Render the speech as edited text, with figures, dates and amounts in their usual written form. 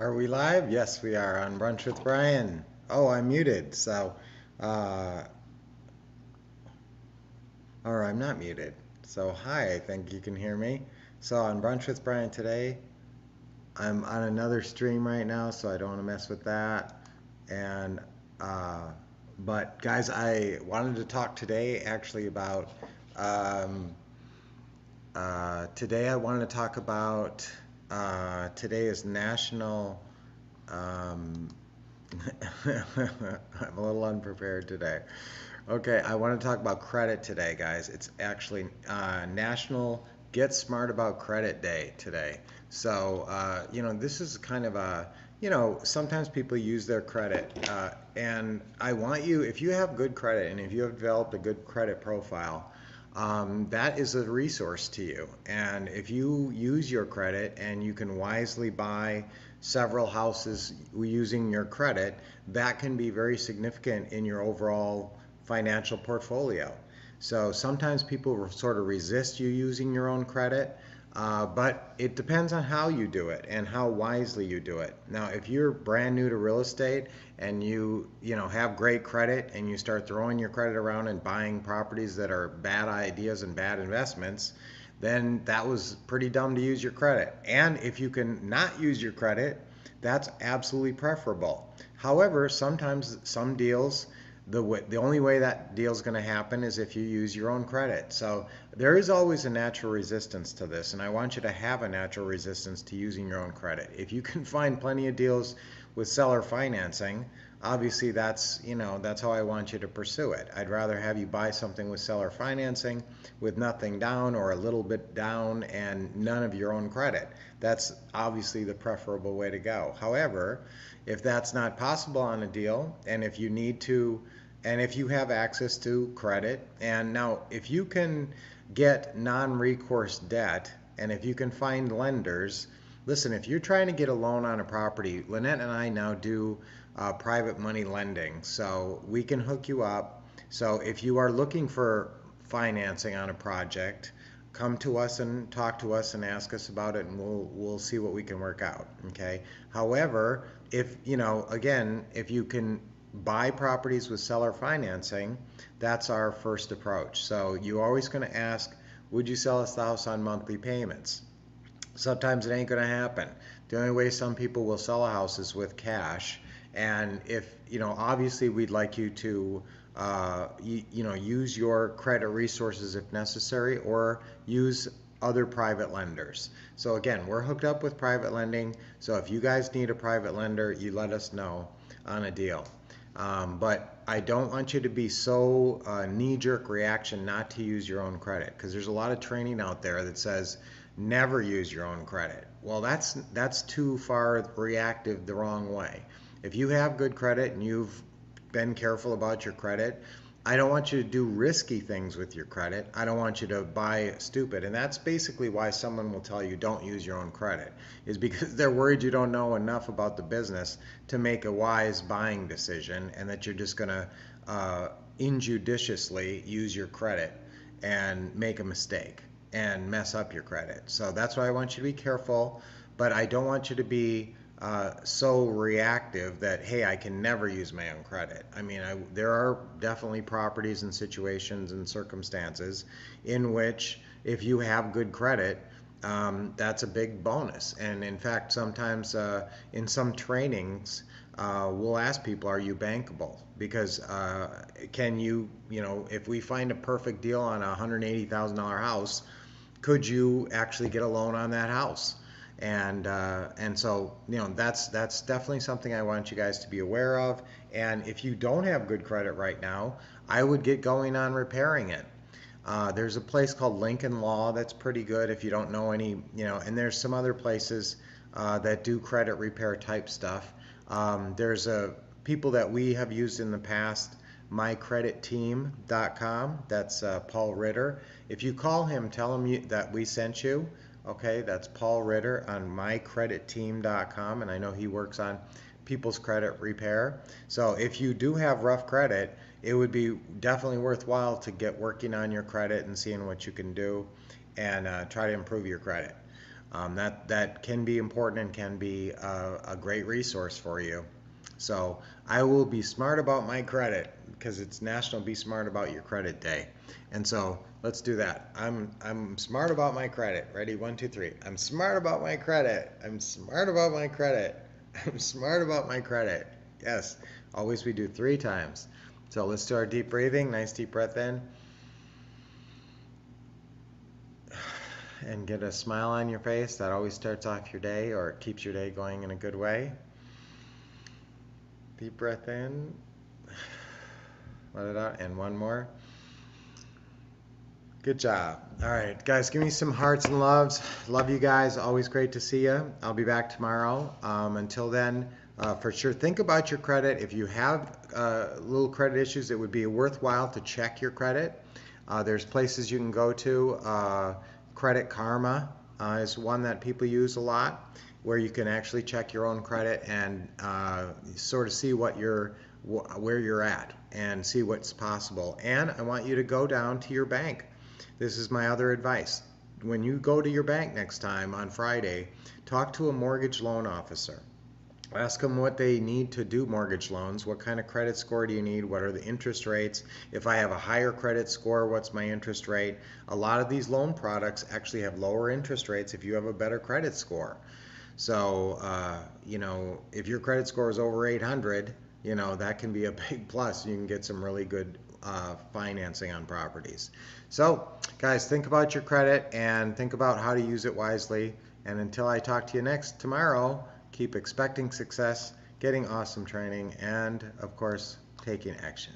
Are we live? Yes, we are on Brunch with Brian. Oh, I'm muted. Uh, or I'm not muted. So, hi, I think you can hear me. So, on Brunch with Brian today, I'm on another stream right now, so I don't want to mess with that. And, uh, but guys, I wanted to talk today actually about, um, today I wanted to talk about, today is National, um, I'm a little unprepared today. Okay, I want to talk about credit today, guys. It's actually National Get Smart About Credit Day today. This is kind of sometimes people use their credit. And I want you, if you have good credit and if you have developed a good credit profile, that is a resource to you. And if you use your credit and you can wisely buy several houses using your credit, that can be very significant in your overall financial portfolio. So sometimes people sort of resist you using your own credit, but it depends on how you do it and how wisely you do it. Now, if you're brand new to real estate and you have great credit and you start throwing your credit around and buying properties that are bad ideas and bad investments, then that was pretty dumb to use your credit. And if you can not use your credit, that's absolutely preferable. However, sometimes some deals, the only way that deal is going to happen is if you use your own credit. So there is always a natural resistance to this, and I want you to have a natural resistance to using your own credit. If you can find plenty of deals with seller financing, obviously that's how I want you to pursue it. I'd rather have you buy something with seller financing with nothing down or a little bit down and none of your own credit. That's obviously the preferable way to go. However, if that's not possible on a deal, and if you need to, and if you have access to credit, and now if you can get non-recourse debt, and if you can find lenders, listen, if you're trying to get a loan on a property, Lynette and I now do private money lending, so we can hook you up. So if you are looking for financing on a project, come to us and talk to us and ask us about it, and we'll see what we can work out. Okay. However, if again, if you can buy properties with seller financing, that's our first approach. So you're always going to ask, would you sell us the house on monthly payments? Sometimes it ain't going to happen. The only way some people will sell a house is with cash. And if, obviously we'd like you to, use your credit resources if necessary, or use other private lenders. So again, we're hooked up with private lending. So if you guys need a private lender, you let us know on a deal. But I don't want you to be so knee-jerk reaction not to use your own credit, because there's a lot of training out there that says never use your own credit. Well, that's too far reactive the wrong way. If you have good credit and you've been careful about your credit, I don't want you to do risky things with your credit. I don't want you to buy stupid. And that's basically why someone will tell you don't use your own credit, is because they're worried you don't know enough about the business to make a wise buying decision, and that you're just going to injudiciously use your credit and make a mistake and mess up your credit. So that's why I want you to be careful, but I don't want you to be so reactive that, hey, I can never use my own credit. I mean, there are definitely properties and situations and circumstances in which if you have good credit, that's a big bonus. And in fact, sometimes in some trainings, we'll ask people, are you bankable? Because can you, if we find a perfect deal on a $180,000 house, could you actually get a loan on that house? And so that's definitely something I want you guys to be aware of. And if you don't have good credit right now, I would get going on repairing it. There's a place called Lincoln Law that's pretty good if you don't know any, and there's some other places that do credit repair type stuff. There's people that we have used in the past, mycreditteam.com. That's Paul Ritter. If you call him, tell him that we sent you. Okay, that's Paul Ritter on mycreditteam.com, and I know he works on people's credit repair. So if you do have rough credit, it would be definitely worthwhile to get working on your credit and seeing what you can do and try to improve your credit. That can be important and can be a great resource for you. So I will be smart about my credit because it's National Be Smart About Your Credit Day. And so let's do that. I'm smart about my credit. Ready? 1, 2, 3. I'm smart about my credit. I'm smart about my credit. I'm smart about my credit. Yes. Always we do 3 times. So let's do our deep breathing. Nice deep breath in. And get a smile on your face. That always starts off your day, or it keeps your day going in a good way. Deep breath in. Let it out. And one more. Good job. All right, guys, give me some hearts and loves. Love you guys. Always great to see you. I'll be back tomorrow. Until then, for sure, think about your credit. If you have little credit issues, it would be worthwhile to check your credit. There's places you can go to. Credit Karma is one that people use a lot, where you can actually check your own credit and sort of see where you're at and see what's possible. And I want you to go down to your bank. This is my other advice. When you go to your bank next time on Friday, talk to a mortgage loan officer. Ask them what they need to do mortgage loans. What kind of credit score do you need? What are the interest rates? If I have a higher credit score, what's my interest rate? A lot of these loan products actually have lower interest rates if you have a better credit score. So, if your credit score is over 800, that can be a big plus. You can get some really good financing on properties. So, guys, think about your credit and think about how to use it wisely. And until I talk to you tomorrow, keep expecting success, getting awesome training, and of course, taking action.